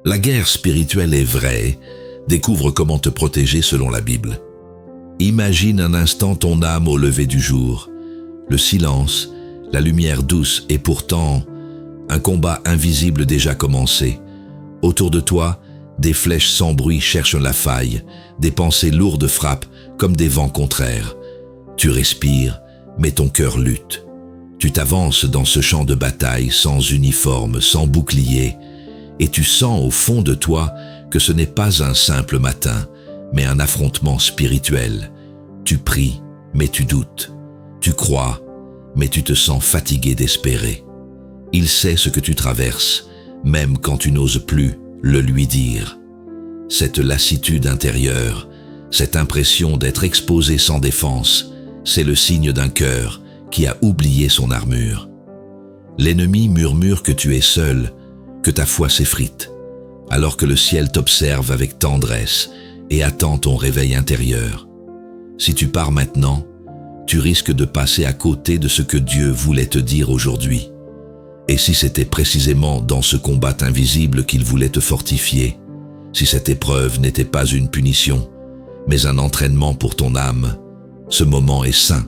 La guerre spirituelle est vraie. Découvre comment te protéger selon la Bible. Imagine un instant ton âme au lever du jour. Le silence, la lumière douce et pourtant un combat invisible déjà commencé. Autour de toi, des flèches sans bruit cherchent la faille. Des pensées lourdes frappent comme des vents contraires. Tu respires, mais ton cœur lutte. Tu t'avances dans ce champ de bataille sans uniforme, sans bouclier, et tu sens au fond de toi que ce n'est pas un simple matin, mais un affrontement spirituel. Tu pries, mais tu doutes. Tu crois, mais tu te sens fatigué d'espérer. Il sait ce que tu traverses, même quand tu n'oses plus le lui dire. Cette lassitude intérieure, cette impression d'être exposé sans défense, c'est le signe d'un cœur qui a oublié son armure. L'ennemi murmure que tu es seul, que ta foi s'effrite, alors que le ciel t'observe avec tendresse et attend ton réveil intérieur. Si tu pars maintenant, tu risques de passer à côté de ce que Dieu voulait te dire aujourd'hui. Et si c'était précisément dans ce combat invisible qu'il voulait te fortifier, si cette épreuve n'était pas une punition, mais un entraînement pour ton âme, ce moment est saint.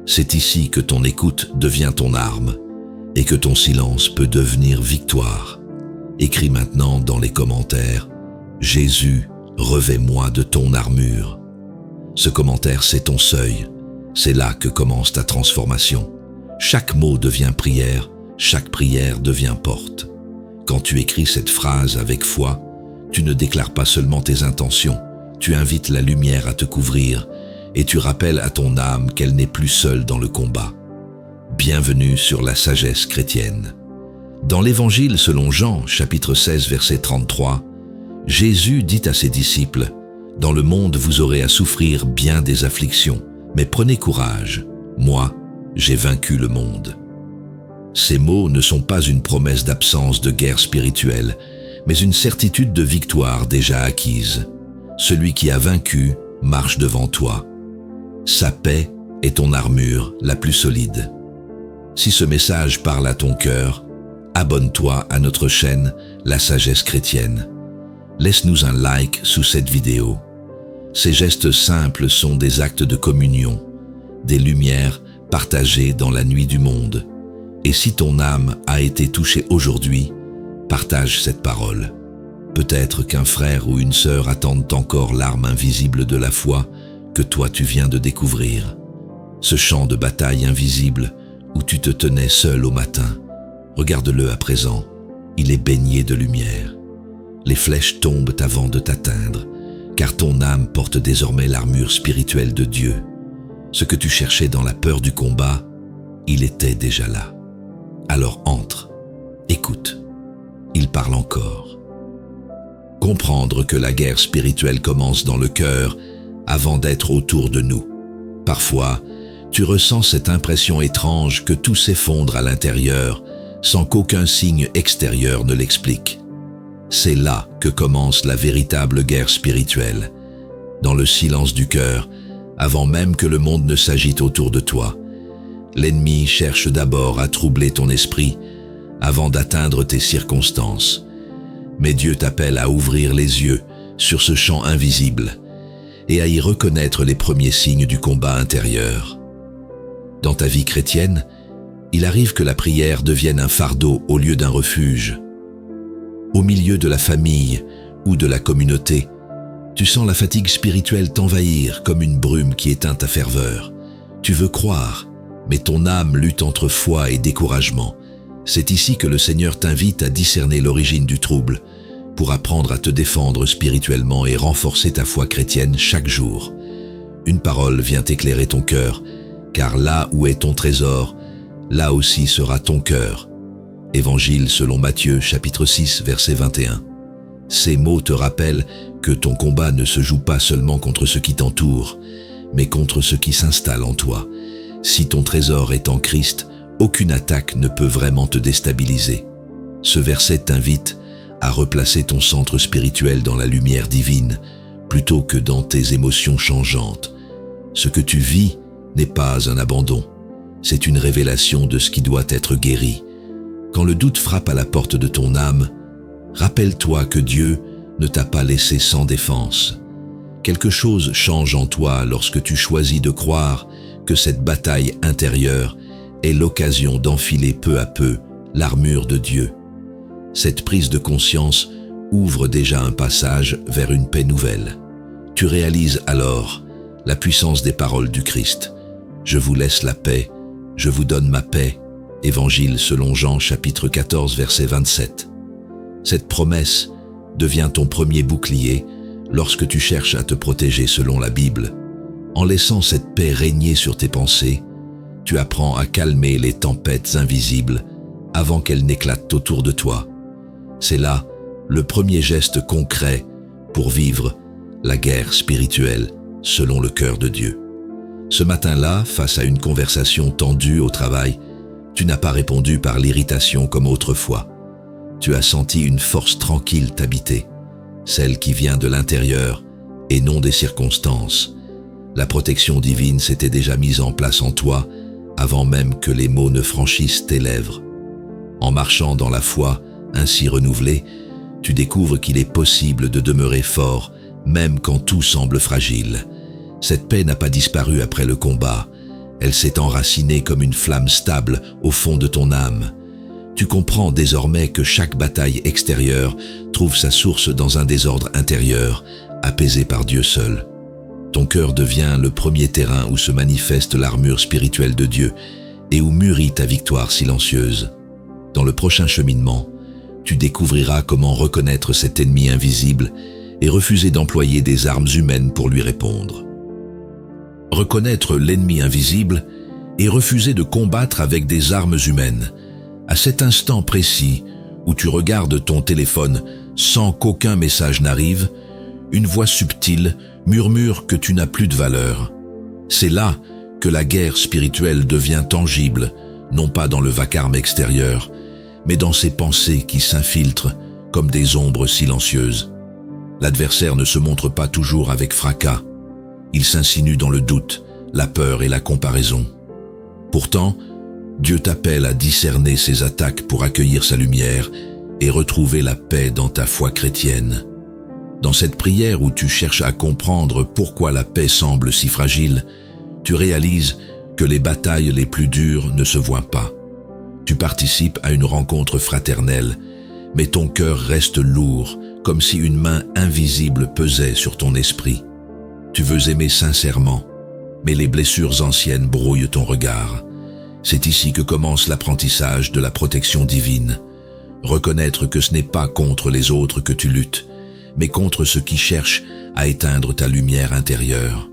C'est ici que ton écoute devient ton arme et que ton silence peut devenir victoire. Écris maintenant dans les commentaires « Jésus, revêt-moi de ton armure ». Ce commentaire, c'est ton seuil. C'est là que commence ta transformation. Chaque mot devient prière, chaque prière devient porte. Quand tu écris cette phrase avec foi, tu ne déclares pas seulement tes intentions, tu invites la lumière à te couvrir et tu rappelles à ton âme qu'elle n'est plus seule dans le combat. Bienvenue sur la sagesse chrétienne. Dans l'Évangile selon Jean, chapitre 16, verset 33, Jésus dit à ses disciples « Dans le monde vous aurez à souffrir bien des afflictions, mais prenez courage, moi, j'ai vaincu le monde. » Ces mots ne sont pas une promesse d'absence de guerre spirituelle, mais une certitude de victoire déjà acquise. Celui qui a vaincu marche devant toi. Sa paix est ton armure la plus solide. Si ce message parle à ton cœur, abonne-toi à notre chaîne La Sagesse Chrétienne. Laisse-nous un like sous cette vidéo. Ces gestes simples sont des actes de communion, des lumières partagées dans la nuit du monde. Et si ton âme a été touchée aujourd'hui, partage cette parole. Peut-être qu'un frère ou une sœur attendent encore l'arme invisible de la foi que toi tu viens de découvrir. Ce champ de bataille invisible où tu te tenais seul au matin, regarde-le à présent, il est baigné de lumière. Les flèches tombent avant de t'atteindre, car ton âme porte désormais l'armure spirituelle de Dieu. Ce que tu cherchais dans la peur du combat, il était déjà là. Alors entre, écoute, il parle encore. Comprendre que la guerre spirituelle commence dans le cœur avant d'être autour de nous. Parfois, tu ressens cette impression étrange que tout s'effondre à l'intérieur sans qu'aucun signe extérieur ne l'explique. C'est là que commence la véritable guerre spirituelle. Dans le silence du cœur, avant même que le monde ne s'agite autour de toi, l'ennemi cherche d'abord à troubler ton esprit avant d'atteindre tes circonstances. Mais Dieu t'appelle à ouvrir les yeux sur ce champ invisible et à y reconnaître les premiers signes du combat intérieur. Dans ta vie chrétienne, il arrive que la prière devienne un fardeau au lieu d'un refuge. Au milieu de la famille ou de la communauté, tu sens la fatigue spirituelle t'envahir comme une brume qui éteint ta ferveur. Tu veux croire, mais ton âme lutte entre foi et découragement. C'est ici que le Seigneur t'invite à discerner l'origine du trouble, pour apprendre à te défendre spirituellement et renforcer ta foi chrétienne chaque jour. Une parole vient éclairer ton cœur, car là où est ton trésor, là aussi sera ton cœur. Évangile selon Matthieu, chapitre 6, verset 21. Ces mots te rappellent que ton combat ne se joue pas seulement contre ce qui t'entoure, mais contre ce qui s'installe en toi. Si ton trésor est en Christ, aucune attaque ne peut vraiment te déstabiliser. Ce verset t'invite à replacer ton centre spirituel dans la lumière divine, plutôt que dans tes émotions changeantes. Ce que tu vis n'est pas un abandon, c'est une révélation de ce qui doit être guéri. Quand le doute frappe à la porte de ton âme, Rappelle-toi que Dieu ne t'a pas laissé sans défense. Quelque chose change en toi lorsque tu choisis de croire que cette bataille intérieure est l'occasion d'enfiler peu à peu l'armure de Dieu. Cette prise de conscience ouvre déjà un passage vers une paix nouvelle. Tu réalises alors la puissance des paroles du Christ. Je vous laisse la paix, je vous donne ma paix. Évangile selon Jean chapitre 14 verset 27. Cette promesse devient ton premier bouclier lorsque tu cherches à te protéger selon la Bible. En laissant cette paix régner sur tes pensées, tu apprends à calmer les tempêtes invisibles avant qu'elles n'éclatent autour de toi. C'est là le premier geste concret pour vivre la guerre spirituelle selon le cœur de Dieu. Ce matin-là, face à une conversation tendue au travail, tu n'as pas répondu par l'irritation comme autrefois. Tu as senti une force tranquille t'habiter, celle qui vient de l'intérieur et non des circonstances. La protection divine s'était déjà mise en place en toi avant même que les mots ne franchissent tes lèvres. En marchant dans la foi ainsi renouvelée, tu découvres qu'il est possible de demeurer fort même quand tout semble fragile. Cette paix n'a pas disparu après le combat, elle s'est enracinée comme une flamme stable au fond de ton âme. Tu comprends désormais que chaque bataille extérieure trouve sa source dans un désordre intérieur, apaisé par Dieu seul. Ton cœur devient le premier terrain où se manifeste l'armure spirituelle de Dieu et où mûrit ta victoire silencieuse. Dans le prochain cheminement, tu découvriras comment reconnaître cet ennemi invisible et refuser d'employer des armes humaines pour lui répondre. Reconnaître l'ennemi invisible et refuser de combattre avec des armes humaines. À cet instant précis où tu regardes ton téléphone sans qu'aucun message n'arrive, une voix subtile murmure que tu n'as plus de valeur. C'est là que la guerre spirituelle devient tangible, non pas dans le vacarme extérieur, mais dans ces pensées qui s'infiltrent comme des ombres silencieuses. L'adversaire ne se montre pas toujours avec fracas. Il s'insinue dans le doute, la peur et la comparaison. Pourtant, Dieu t'appelle à discerner ses attaques pour accueillir sa lumière et retrouver la paix dans ta foi chrétienne. Dans cette prière où tu cherches à comprendre pourquoi la paix semble si fragile, tu réalises que les batailles les plus dures ne se voient pas. Tu participes à une rencontre fraternelle, mais ton cœur reste lourd, comme si une main invisible pesait sur ton esprit. Tu veux aimer sincèrement, mais les blessures anciennes brouillent ton regard. C'est ici que commence l'apprentissage de la protection divine. Reconnaître que ce n'est pas contre les autres que tu luttes, mais contre ceux qui cherchent à éteindre ta lumière intérieure.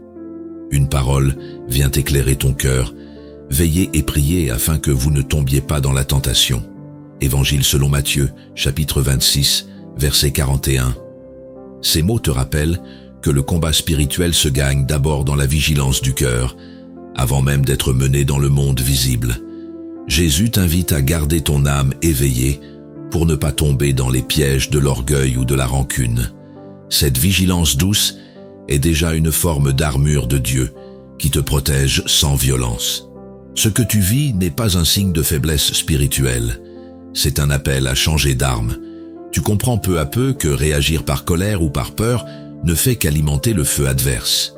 Une parole vient éclairer ton cœur. Veillez et priez afin que vous ne tombiez pas dans la tentation. Évangile selon Matthieu, chapitre 26, verset 41. Ces mots te rappellent que le combat spirituel se gagne d'abord dans la vigilance du cœur, avant même d'être mené dans le monde visible. Jésus t'invite à garder ton âme éveillée pour ne pas tomber dans les pièges de l'orgueil ou de la rancune. Cette vigilance douce est déjà une forme d'armure de Dieu qui te protège sans violence. Ce que tu vis n'est pas un signe de faiblesse spirituelle, c'est un appel à changer d'arme. Tu comprends peu à peu que réagir par colère ou par peur ne fait qu'alimenter le feu adverse.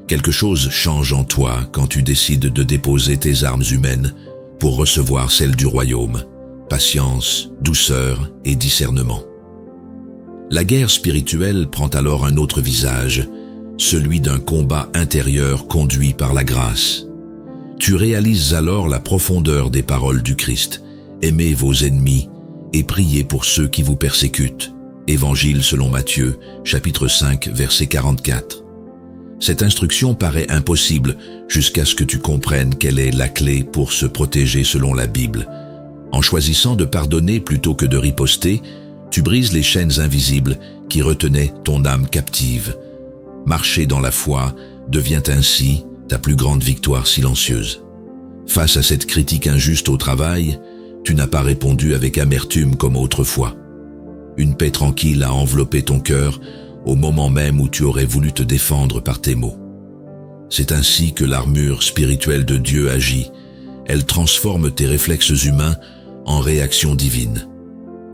Quelque chose change en toi quand tu décides de déposer tes armes humaines pour recevoir celles du royaume. Patience, douceur et discernement. La guerre spirituelle prend alors un autre visage, celui d'un combat intérieur conduit par la grâce. Tu réalises alors la profondeur des paroles du Christ. Aimez vos ennemis et priez pour ceux qui vous persécutent. Évangile selon Matthieu, chapitre 5, verset 44. Cette instruction paraît impossible jusqu'à ce que tu comprennes quelle est la clé pour se protéger selon la Bible. En choisissant de pardonner plutôt que de riposter, tu brises les chaînes invisibles qui retenaient ton âme captive. Marcher dans la foi devient ainsi ta plus grande victoire silencieuse. Face à cette critique injuste au travail, tu n'as pas répondu avec amertume comme autrefois. Une paix tranquille a enveloppé ton cœur au moment même où tu aurais voulu te défendre par tes mots. C'est ainsi que l'armure spirituelle de Dieu agit. Elle transforme tes réflexes humains en réactions divines.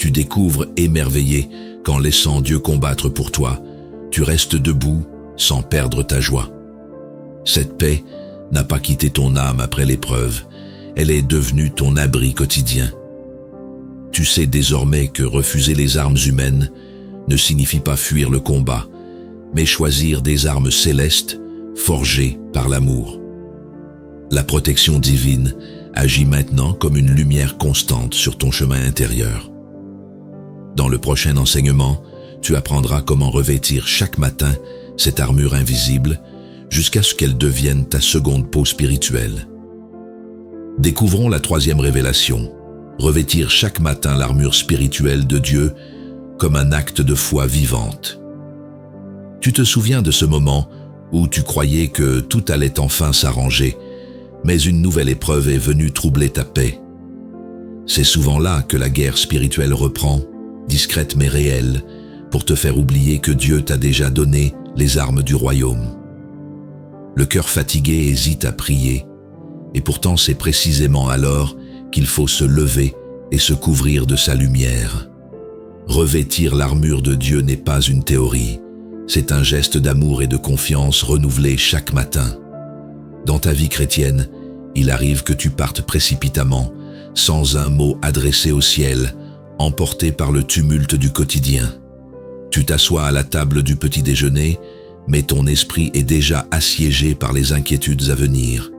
Tu découvres émerveillé qu'en laissant Dieu combattre pour toi, tu restes debout sans perdre ta joie. Cette paix n'a pas quitté ton âme après l'épreuve, elle est devenue ton abri quotidien. Tu sais désormais que refuser les armes humaines ne signifie pas fuir le combat, mais choisir des armes célestes forgées par l'amour. La protection divine agit maintenant comme une lumière constante sur ton chemin intérieur. Dans le prochain enseignement, tu apprendras comment revêtir chaque matin cette armure invisible jusqu'à ce qu'elle devienne ta seconde peau spirituelle. Découvrons la troisième révélation, revêtir chaque matin l'armure spirituelle de Dieu comme un acte de foi vivante. Tu te souviens de ce moment où tu croyais que tout allait enfin s'arranger, mais une nouvelle épreuve est venue troubler ta paix. C'est souvent là que la guerre spirituelle reprend, discrète mais réelle, pour te faire oublier que Dieu t'a déjà donné les armes du royaume. Le cœur fatigué hésite à prier, et pourtant c'est précisément alors qu'il faut se lever et se couvrir de sa lumière. Revêtir l'armure de Dieu n'est pas une théorie, c'est un geste d'amour et de confiance renouvelé chaque matin. Dans ta vie chrétienne, il arrive que tu partes précipitamment, sans un mot adressé au ciel, emporté par le tumulte du quotidien. Tu t'assois à la table du petit déjeuner, mais ton esprit est déjà assiégé par les inquiétudes à venir.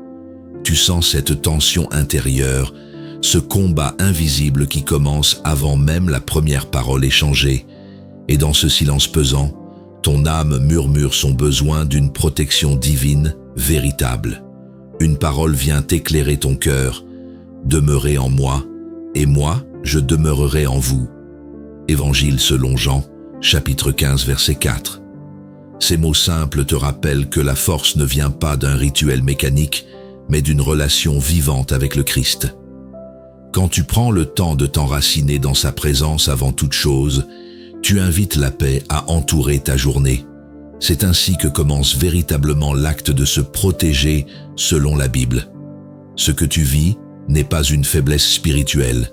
Tu sens cette tension intérieure, ce combat invisible qui commence avant même la première parole échangée, et dans ce silence pesant, ton âme murmure son besoin d'une protection divine véritable. Une parole vient éclairer ton cœur. Demeurez en moi, et moi, je demeurerai en vous. Évangile selon Jean, chapitre 15, verset 4. Ces mots simples te rappellent que la force ne vient pas d'un rituel mécanique, mais d'une relation vivante avec le Christ. Quand tu prends le temps de t'enraciner dans sa présence avant toute chose, tu invites la paix à entourer ta journée. C'est ainsi que commence véritablement l'acte de se protéger selon la Bible. Ce que tu vis n'est pas une faiblesse spirituelle,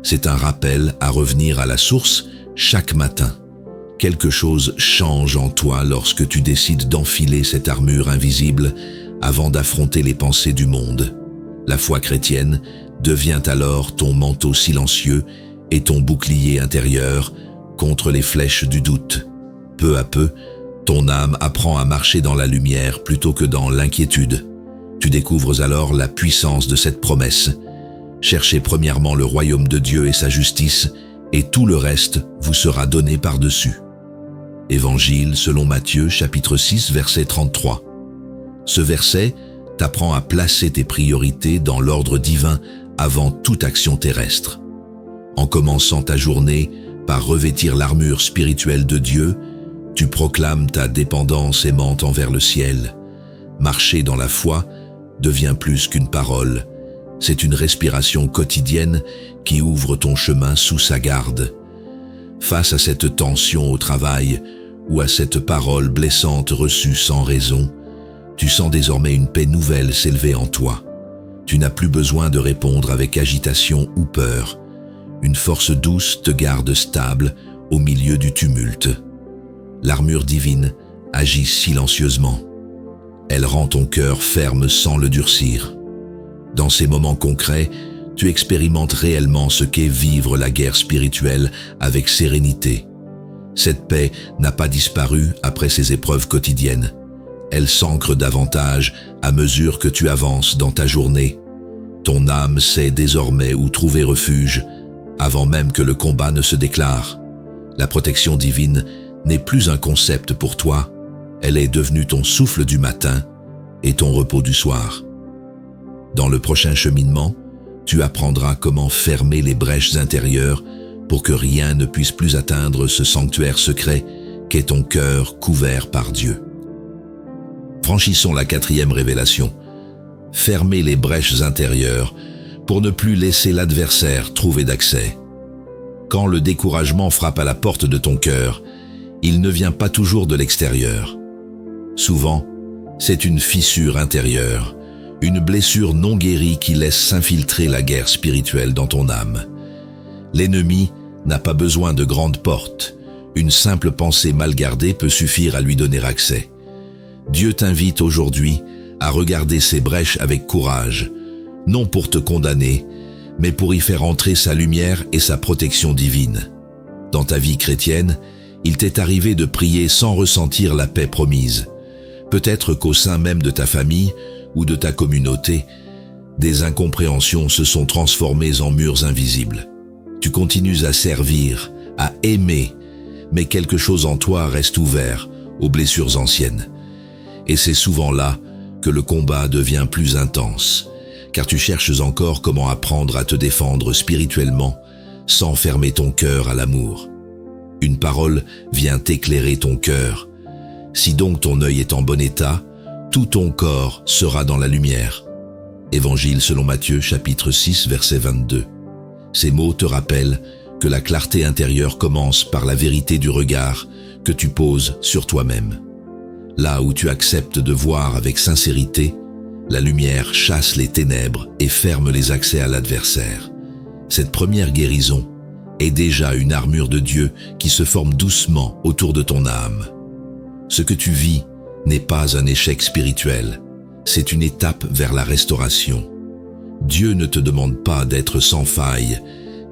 c'est un rappel à revenir à la source chaque matin. Quelque chose change en toi lorsque tu décides d'enfiler cette armure invisible avant d'affronter les pensées du monde. La foi chrétienne devient alors ton manteau silencieux et ton bouclier intérieur contre les flèches du doute. Peu à peu, ton âme apprend à marcher dans la lumière plutôt que dans l'inquiétude. Tu découvres alors la puissance de cette promesse. Cherchez premièrement le royaume de Dieu et sa justice, et tout le reste vous sera donné par-dessus. Évangile selon Matthieu, chapitre 6, verset 33. Ce verset t'apprend à placer tes priorités dans l'ordre divin avant toute action terrestre. En commençant ta journée par revêtir l'armure spirituelle de Dieu, tu proclames ta dépendance aimante envers le ciel. Marcher dans la foi devient plus qu'une parole. C'est une respiration quotidienne qui ouvre ton chemin sous sa garde. Face à cette tension au travail ou à cette parole blessante reçue sans raison, tu sens désormais une paix nouvelle s'élever en toi. Tu n'as plus besoin de répondre avec agitation ou peur. Une force douce te garde stable au milieu du tumulte. L'armure divine agit silencieusement. Elle rend ton cœur ferme sans le durcir. Dans ces moments concrets, tu expérimentes réellement ce qu'est vivre la guerre spirituelle avec sérénité. Cette paix n'a pas disparu après ces épreuves quotidiennes. Elle s'ancre davantage à mesure que tu avances dans ta journée. Ton âme sait désormais où trouver refuge, avant même que le combat ne se déclare. La protection divine n'est plus un concept pour toi, elle est devenue ton souffle du matin et ton repos du soir. Dans le prochain cheminement, tu apprendras comment fermer les brèches intérieures pour que rien ne puisse plus atteindre ce sanctuaire secret qu'est ton cœur couvert par Dieu. Franchissons la quatrième révélation. Fermer les brèches intérieures pour ne plus laisser l'adversaire trouver d'accès. Quand le découragement frappe à la porte de ton cœur, il ne vient pas toujours de l'extérieur. Souvent, c'est une fissure intérieure, une blessure non guérie qui laisse s'infiltrer la guerre spirituelle dans ton âme. L'ennemi n'a pas besoin de grandes portes. Une simple pensée mal gardée peut suffire à lui donner accès. Dieu t'invite aujourd'hui à regarder ces brèches avec courage, non pour te condamner, mais pour y faire entrer sa lumière et sa protection divine. Dans ta vie chrétienne, il t'est arrivé de prier sans ressentir la paix promise. Peut-être qu'au sein même de ta famille ou de ta communauté, des incompréhensions se sont transformées en murs invisibles. Tu continues à servir, à aimer, mais quelque chose en toi reste ouvert aux blessures anciennes. Et c'est souvent là que le combat devient plus intense, car tu cherches encore comment apprendre à te défendre spirituellement sans fermer ton cœur à l'amour. Une parole vient éclairer ton cœur. Si donc ton œil est en bon état, tout ton corps sera dans la lumière. Évangile selon Matthieu, chapitre 6, verset 22. Ces mots te rappellent que la clarté intérieure commence par la vérité du regard que tu poses sur toi-même. Là où tu acceptes de voir avec sincérité, la lumière chasse les ténèbres et ferme les accès à l'adversaire. Cette première guérison est déjà une armure de Dieu qui se forme doucement autour de ton âme. Ce que tu vis n'est pas un échec spirituel, c'est une étape vers la restauration. Dieu ne te demande pas d'être sans faille,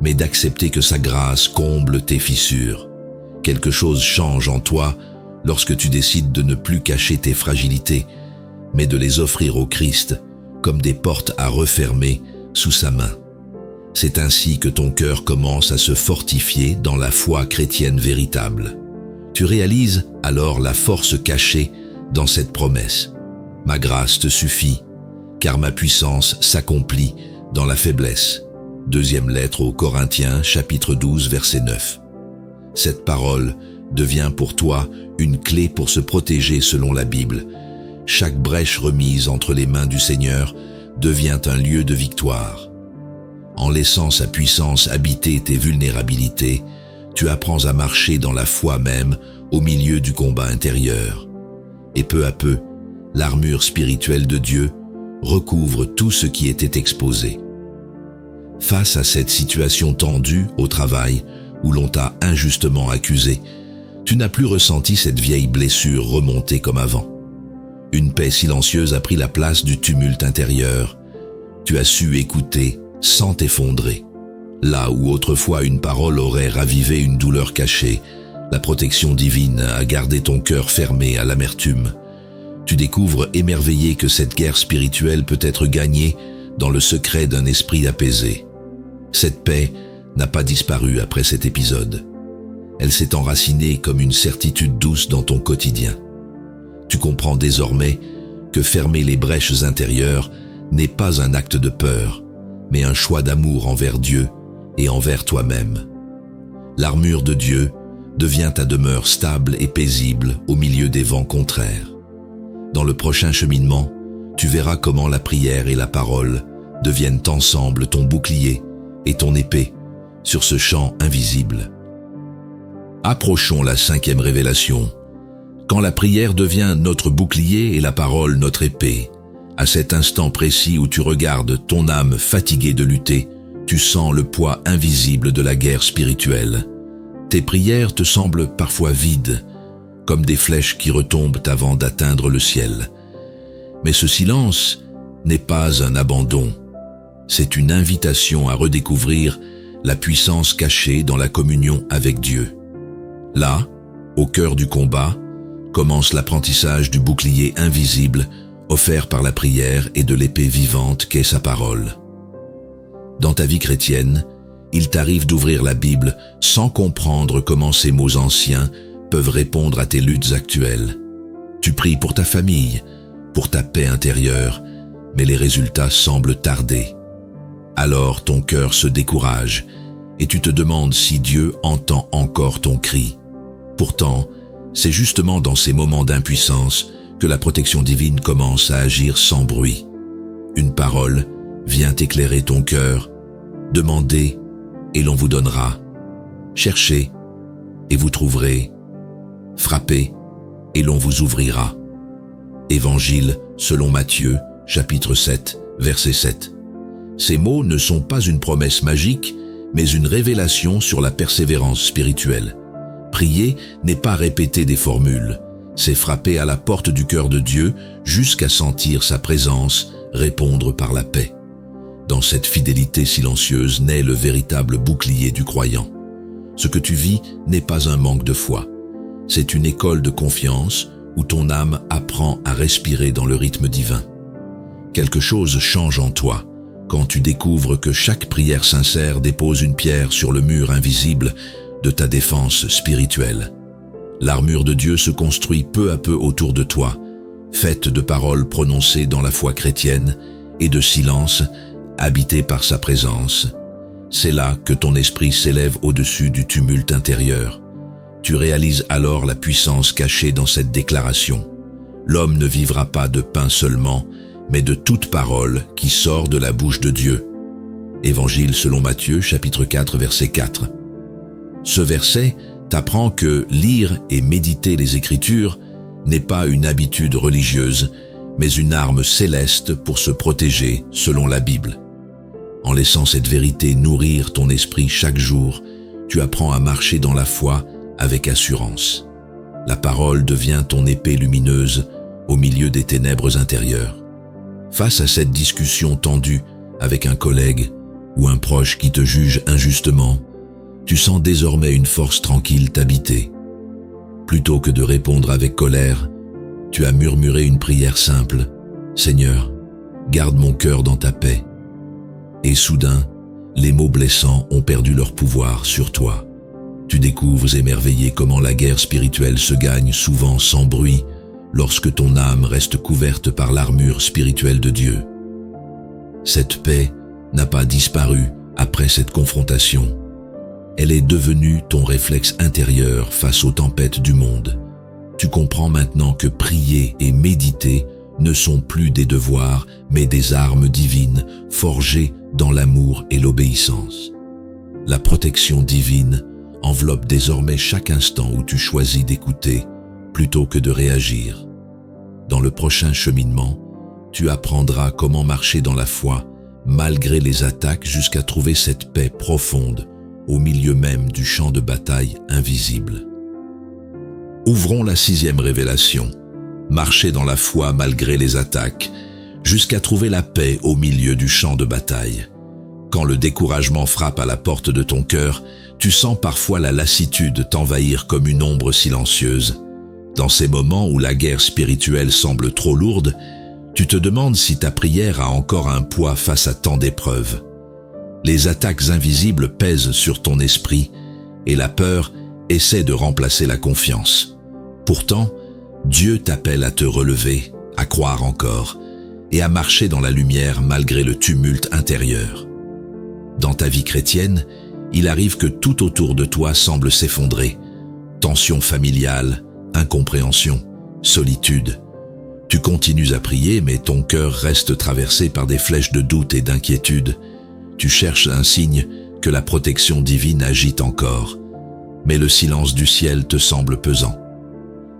mais d'accepter que sa grâce comble tes fissures. Quelque chose change en toi lorsque tu décides de ne plus cacher tes fragilités, mais de les offrir au Christ comme des portes à refermer sous sa main. C'est ainsi que ton cœur commence à se fortifier dans la foi chrétienne véritable. Tu réalises alors la force cachée dans cette promesse. Ma grâce te suffit, car ma puissance s'accomplit dans la faiblesse. Deuxième lettre aux Corinthiens, chapitre 12, verset 9. Cette parole devient pour toi une clé pour se protéger selon la Bible. Chaque brèche remise entre les mains du Seigneur devient un lieu de victoire. En laissant sa puissance habiter tes vulnérabilités, tu apprends à marcher dans la foi même au milieu du combat intérieur. Et peu à peu, l'armure spirituelle de Dieu recouvre tout ce qui était exposé. Face à cette situation tendue au travail où l'on t'a injustement accusé, tu n'as plus ressenti cette vieille blessure remonter comme avant. Une paix silencieuse a pris la place du tumulte intérieur. Tu as su écouter sans t'effondrer. Là où autrefois une parole aurait ravivé une douleur cachée, la protection divine a gardé ton cœur fermé à l'amertume. Tu découvres émerveillé que cette guerre spirituelle peut être gagnée dans le secret d'un esprit apaisé. Cette paix n'a pas disparu après cet épisode. Elle s'est enracinée comme une certitude douce dans ton quotidien. Tu comprends désormais que fermer les brèches intérieures n'est pas un acte de peur, mais un choix d'amour envers Dieu et envers toi-même. L'armure de Dieu devient ta demeure stable et paisible au milieu des vents contraires. Dans le prochain cheminement, tu verras comment la prière et la parole deviennent ensemble ton bouclier et ton épée sur ce champ invisible. Approchons la 5e révélation. Quand la prière devient notre bouclier et la parole notre épée, à cet instant précis où tu regardes ton âme fatiguée de lutter, tu sens le poids invisible de la guerre spirituelle. Tes prières te semblent parfois vides, comme des flèches qui retombent avant d'atteindre le ciel. Mais ce silence n'est pas un abandon, c'est une invitation à redécouvrir la puissance cachée dans la communion avec Dieu. Là, au cœur du combat, commence l'apprentissage du bouclier invisible offert par la prière et de l'épée vivante qu'est sa parole. Dans ta vie chrétienne, il t'arrive d'ouvrir la Bible sans comprendre comment ces mots anciens peuvent répondre à tes luttes actuelles. Tu pries pour ta famille, pour ta paix intérieure, mais les résultats semblent tarder. Alors ton cœur se décourage et tu te demandes si Dieu entend encore ton cri. Pourtant, c'est justement dans ces moments d'impuissance que la protection divine commence à agir sans bruit. Une parole vient éclairer ton cœur. Demandez et l'on vous donnera. Cherchez et vous trouverez. Frappez et l'on vous ouvrira. Évangile selon Matthieu, chapitre 7, verset 7. Ces mots ne sont pas une promesse magique, mais une révélation sur la persévérance spirituelle. Prier n'est pas répéter des formules, c'est frapper à la porte du cœur de Dieu jusqu'à sentir sa présence, répondre par la paix. Dans cette fidélité silencieuse naît le véritable bouclier du croyant. Ce que tu vis n'est pas un manque de foi. C'est une école de confiance où ton âme apprend à respirer dans le rythme divin. Quelque chose change en toi quand tu découvres que chaque prière sincère dépose une pierre sur le mur invisible de ta défense spirituelle. L'armure de Dieu se construit peu à peu autour de toi, faite de paroles prononcées dans la foi chrétienne et de silences habités par sa présence. C'est là que ton esprit s'élève au-dessus du tumulte intérieur. Tu réalises alors la puissance cachée dans cette déclaration. L'homme ne vivra pas de pain seulement, mais de toute parole qui sort de la bouche de Dieu. Évangile selon Matthieu, chapitre 4, verset 4. Ce verset t'apprend que lire et méditer les Écritures n'est pas une habitude religieuse, mais une arme céleste pour se protéger selon la Bible. En laissant cette vérité nourrir ton esprit chaque jour, tu apprends à marcher dans la foi avec assurance. La parole devient ton épée lumineuse au milieu des ténèbres intérieures. Face à cette discussion tendue avec un collègue ou un proche qui te juge injustement, tu sens désormais une force tranquille t'habiter. Plutôt que de répondre avec colère, tu as murmuré une prière simple. « Seigneur, garde mon cœur dans ta paix. » Et soudain, les mots blessants ont perdu leur pouvoir sur toi. Tu découvres émerveillé comment la guerre spirituelle se gagne souvent sans bruit lorsque ton âme reste couverte par l'armure spirituelle de Dieu. Cette paix n'a pas disparu après cette confrontation. Elle est devenue ton réflexe intérieur face aux tempêtes du monde. Tu comprends maintenant que prier et méditer ne sont plus des devoirs, mais des armes divines forgées dans l'amour et l'obéissance. La protection divine enveloppe désormais chaque instant où tu choisis d'écouter plutôt que de réagir. Dans le prochain cheminement, tu apprendras comment marcher dans la foi malgré les attaques jusqu'à trouver cette paix profonde au milieu même du champ de bataille invisible. Ouvrons la 6e révélation. Marcher dans la foi malgré les attaques, jusqu'à trouver la paix au milieu du champ de bataille. Quand le découragement frappe à la porte de ton cœur, tu sens parfois la lassitude t'envahir comme une ombre silencieuse. Dans ces moments où la guerre spirituelle semble trop lourde, tu te demandes si ta prière a encore un poids face à tant d'épreuves. Les attaques invisibles pèsent sur ton esprit et la peur essaie de remplacer la confiance. Pourtant, Dieu t'appelle à te relever, à croire encore et à marcher dans la lumière malgré le tumulte intérieur. Dans ta vie chrétienne, il arrive que tout autour de toi semble s'effondrer. Tension familiale, incompréhension, solitude. Tu continues à prier, mais ton cœur reste traversé par des flèches de doute et d'inquiétude. Tu cherches un signe que la protection divine agite encore, mais le silence du ciel te semble pesant.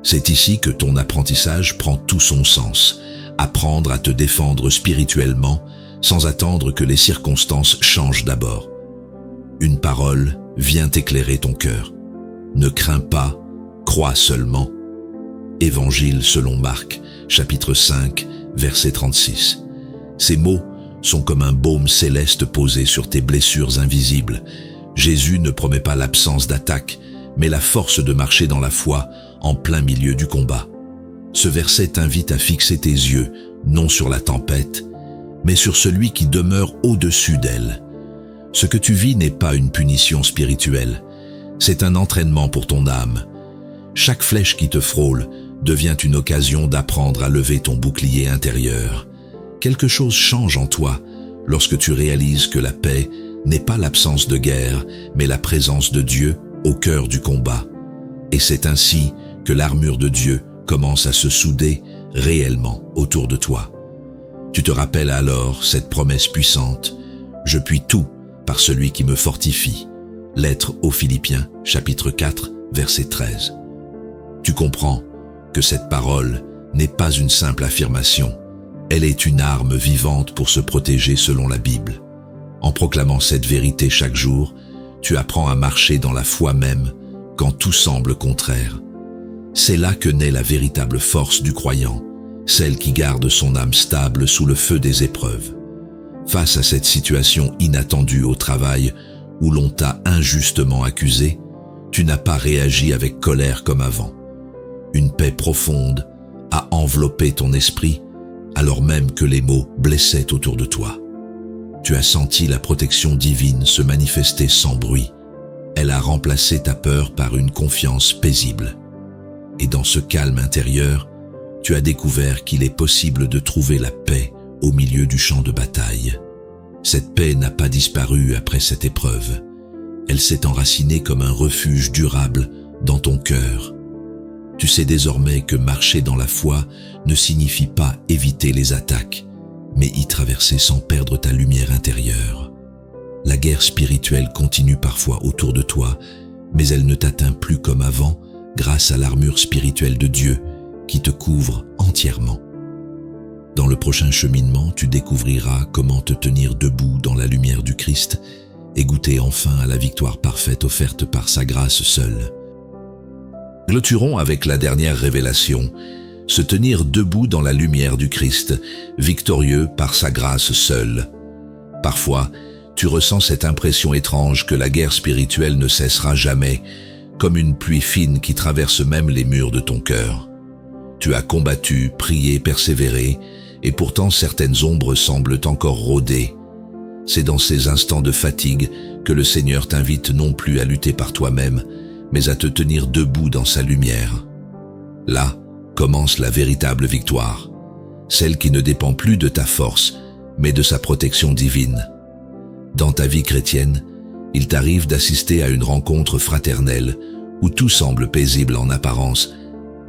C'est ici que ton apprentissage prend tout son sens. Apprendre à te défendre spirituellement sans attendre que les circonstances changent d'abord. Une parole vient éclairer ton cœur. Ne crains pas, crois seulement. Évangile selon Marc, chapitre 5, verset 36. Ces mots sont comme un baume céleste posé sur tes blessures invisibles. Jésus ne promet pas l'absence d'attaque, mais la force de marcher dans la foi en plein milieu du combat. Ce verset t'invite à fixer tes yeux, non sur la tempête, mais sur celui qui demeure au-dessus d'elle. Ce que tu vis n'est pas une punition spirituelle, c'est un entraînement pour ton âme. Chaque flèche qui te frôle devient une occasion d'apprendre à lever ton bouclier intérieur. Quelque chose change en toi lorsque tu réalises que la paix n'est pas l'absence de guerre, mais la présence de Dieu au cœur du combat. Et c'est ainsi que l'armure de Dieu commence à se souder réellement autour de toi. Tu te rappelles alors cette promesse puissante « Je puis tout par celui qui me fortifie ». Lettre aux Philippiens, chapitre 4, verset 13. Tu comprends que cette parole n'est pas une simple affirmation, elle est une arme vivante pour se protéger selon la Bible. En proclamant cette vérité chaque jour, Tu apprends à marcher dans la foi même quand tout semble contraire. C'est là que naît la véritable force du croyant, celle qui garde son âme stable sous le feu des épreuves. Face à cette situation inattendue au travail où l'on t'a injustement accusé, tu n'as pas réagi avec colère comme avant. Une paix profonde a enveloppé ton esprit alors même que les maux blessaient autour de toi. Tu as senti la protection divine se manifester sans bruit. Elle a remplacé ta peur par une confiance paisible. Et dans ce calme intérieur, tu as découvert qu'il est possible de trouver la paix au milieu du champ de bataille. Cette paix n'a pas disparu après cette épreuve. Elle s'est enracinée comme un refuge durable dans ton cœur. Tu sais désormais que marcher dans la foi ne signifie pas éviter les attaques, mais y traverser sans perdre ta lumière intérieure. La guerre spirituelle continue parfois autour de toi, mais elle ne t'atteint plus comme avant grâce à l'armure spirituelle de Dieu qui te couvre entièrement. Dans le prochain cheminement, tu découvriras comment te tenir debout dans la lumière du Christ et goûter enfin à la victoire parfaite offerte par sa grâce seule. Clôturons avec la dernière révélation, se tenir debout dans la lumière du Christ, victorieux par sa grâce seule. Parfois, tu ressens cette impression étrange que la guerre spirituelle ne cessera jamais, comme une pluie fine qui traverse même les murs de ton cœur. Tu as combattu, prié, persévéré, et pourtant certaines ombres semblent encore rôder. C'est dans ces instants de fatigue que le Seigneur t'invite non plus à lutter par toi-même, mais à te tenir debout dans sa lumière. Là commence la véritable victoire, celle qui ne dépend plus de ta force, mais de sa protection divine. Dans ta vie chrétienne, il t'arrive d'assister à une rencontre fraternelle où tout semble paisible en apparence,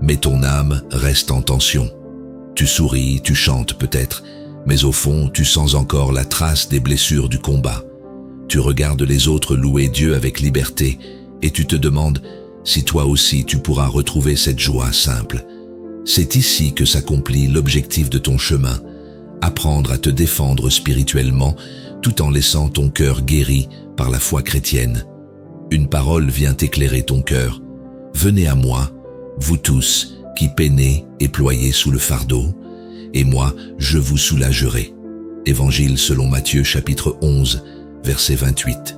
mais ton âme reste en tension. Tu souris, tu chantes peut-être, mais au fond, tu sens encore la trace des blessures du combat. Tu regardes les autres louer Dieu avec liberté et tu te demandes si toi aussi tu pourras retrouver cette joie simple. C'est ici que s'accomplit l'objectif de ton chemin, apprendre à te défendre spirituellement tout en laissant ton cœur guéri par la foi chrétienne. Une parole vient éclairer ton cœur. Venez à moi, vous tous qui peinez et ployez sous le fardeau, et moi je vous soulagerai. Évangile selon Matthieu chapitre 11, verset 28.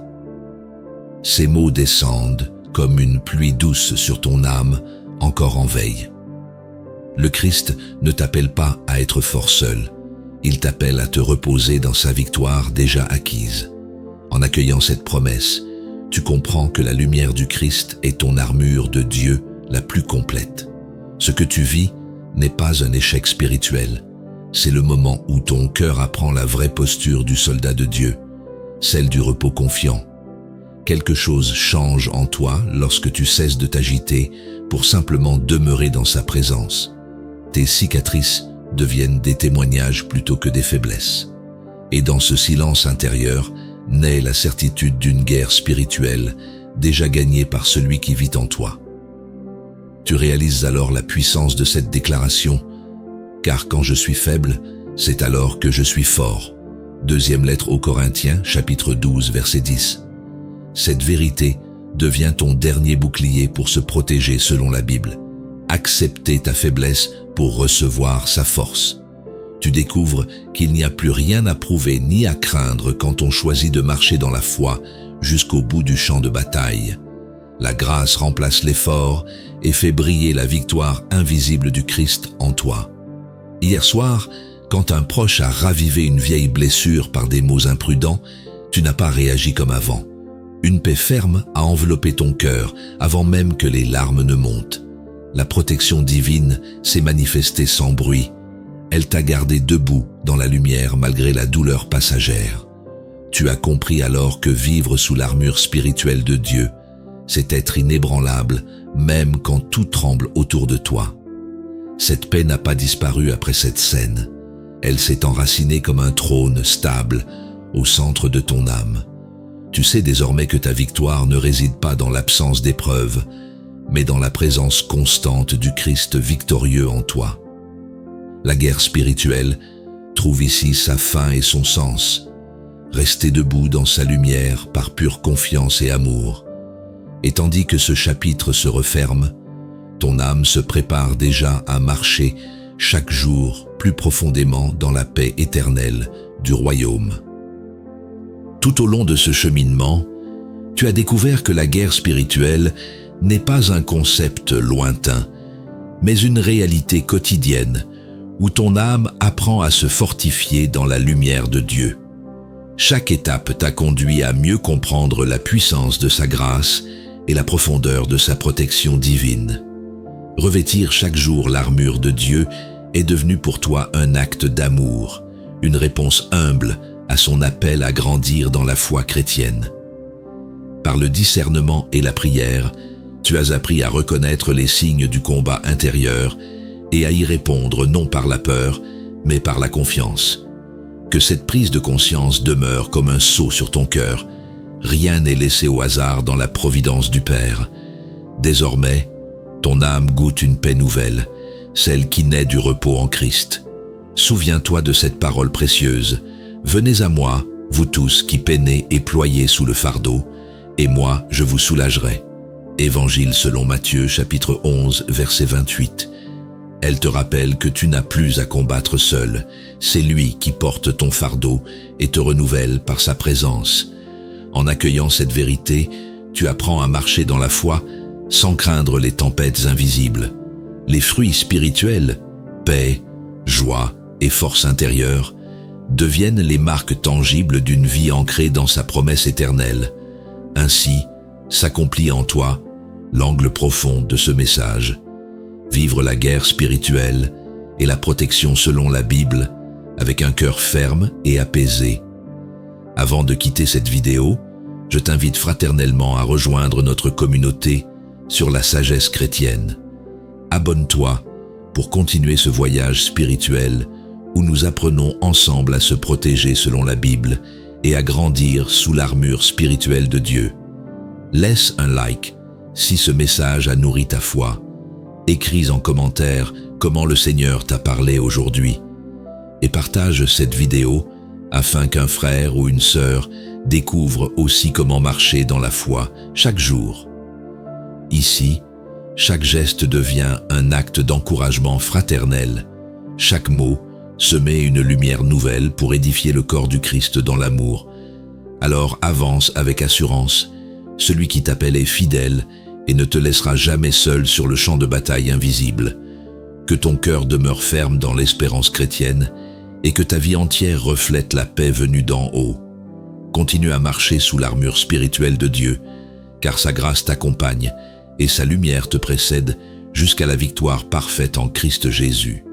Ces mots descendent comme une pluie douce sur ton âme, encore en veille. Le Christ ne t'appelle pas à être fort seul. Il t'appelle à te reposer dans sa victoire déjà acquise. En accueillant cette promesse, tu comprends que la lumière du Christ est ton armure de Dieu la plus complète. Ce que tu vis n'est pas un échec spirituel. C'est le moment où ton cœur apprend la vraie posture du soldat de Dieu, celle du repos confiant. Quelque chose change en toi lorsque tu cesses de t'agiter pour simplement demeurer dans sa présence. Tes cicatrices deviennent des témoignages plutôt que des faiblesses. Et dans ce silence intérieur naît la certitude d'une guerre spirituelle déjà gagnée par celui qui vit en toi. Tu réalises alors la puissance de cette déclaration, car quand je suis faible, c'est alors que je suis fort. Deuxième lettre aux Corinthiens, chapitre 12, verset 10. Cette vérité devient ton dernier bouclier pour se protéger selon la Bible. Accepter ta faiblesse pour recevoir sa force. Tu découvres qu'il n'y a plus rien à prouver ni à craindre quand on choisit de marcher dans la foi jusqu'au bout du champ de bataille. La grâce remplace l'effort et fait briller la victoire invisible du Christ en toi. Hier soir, quand un proche a ravivé une vieille blessure par des mots imprudents, tu n'as pas réagi comme avant. Une paix ferme a enveloppé ton cœur avant même que les larmes ne montent. La protection divine s'est manifestée sans bruit. Elle t'a gardé debout dans la lumière malgré la douleur passagère. Tu as compris alors que vivre sous l'armure spirituelle de Dieu, c'est être inébranlable même quand tout tremble autour de toi. Cette paix n'a pas disparu après cette scène. Elle s'est enracinée comme un trône stable au centre de ton âme. Tu sais désormais que ta victoire ne réside pas dans l'absence d'épreuves, mais dans la présence constante du Christ victorieux en toi. La guerre spirituelle trouve ici sa fin et son sens. rester debout dans sa lumière par pure confiance et amour. Et tandis que ce chapitre se referme, ton âme se prépare déjà à marcher chaque jour plus profondément dans la paix éternelle du royaume. Tout au long de ce cheminement, tu as découvert que la guerre spirituelle n'est pas un concept lointain, mais une réalité quotidienne où ton âme apprend à se fortifier dans la lumière de Dieu. Chaque étape t'a conduit à mieux comprendre la puissance de sa grâce et la profondeur de sa protection divine. Revêtir chaque jour l'armure de Dieu est devenu pour toi un acte d'amour, une réponse humble à son appel à grandir dans la foi chrétienne. Par le discernement et la prière, tu as appris à reconnaître les signes du combat intérieur et à y répondre non par la peur, mais par la confiance. Que cette prise de conscience demeure comme un sceau sur ton cœur. Rien n'est laissé au hasard dans la providence du Père. Désormais, ton âme goûte une paix nouvelle, celle qui naît du repos en Christ. Souviens-toi de cette parole précieuse. Venez à moi, vous tous qui peinez et ployez sous le fardeau, et moi je vous soulagerai. Évangile selon Matthieu, chapitre 11, verset 28. Elle te rappelle que tu n'as plus à combattre seul. C'est lui qui porte ton fardeau et te renouvelle par sa présence. En accueillant cette vérité, tu apprends à marcher dans la foi sans craindre les tempêtes invisibles. Les fruits spirituels, paix, joie et force intérieure, deviennent les marques tangibles d'une vie ancrée dans sa promesse éternelle. Ainsi, s'accomplit en toi l'angle profond de ce message. Vivre la guerre spirituelle et la protection selon la Bible avec un cœur ferme et apaisé. Avant de quitter cette vidéo, je t'invite fraternellement à rejoindre notre communauté sur la sagesse chrétienne. Abonne-toi pour continuer ce voyage spirituel où nous apprenons ensemble à se protéger selon la Bible et à grandir sous l'armure spirituelle de Dieu. Laisse un like si ce message a nourri ta foi. Écris en commentaire comment le Seigneur t'a parlé aujourd'hui et partage cette vidéo afin qu'un frère ou une sœur découvre aussi comment marcher dans la foi chaque jour. Ici, chaque geste devient un acte d'encouragement fraternel. Chaque mot se met une lumière nouvelle pour édifier le corps du Christ dans l'amour. Alors avance avec assurance. Celui qui t'appelle est fidèle et ne te laissera jamais seul sur le champ de bataille invisible. Que ton cœur demeure ferme dans l'espérance chrétienne et que ta vie entière reflète la paix venue d'en haut. Continue à marcher sous l'armure spirituelle de Dieu, car sa grâce t'accompagne et sa lumière te précède jusqu'à la victoire parfaite en Christ Jésus.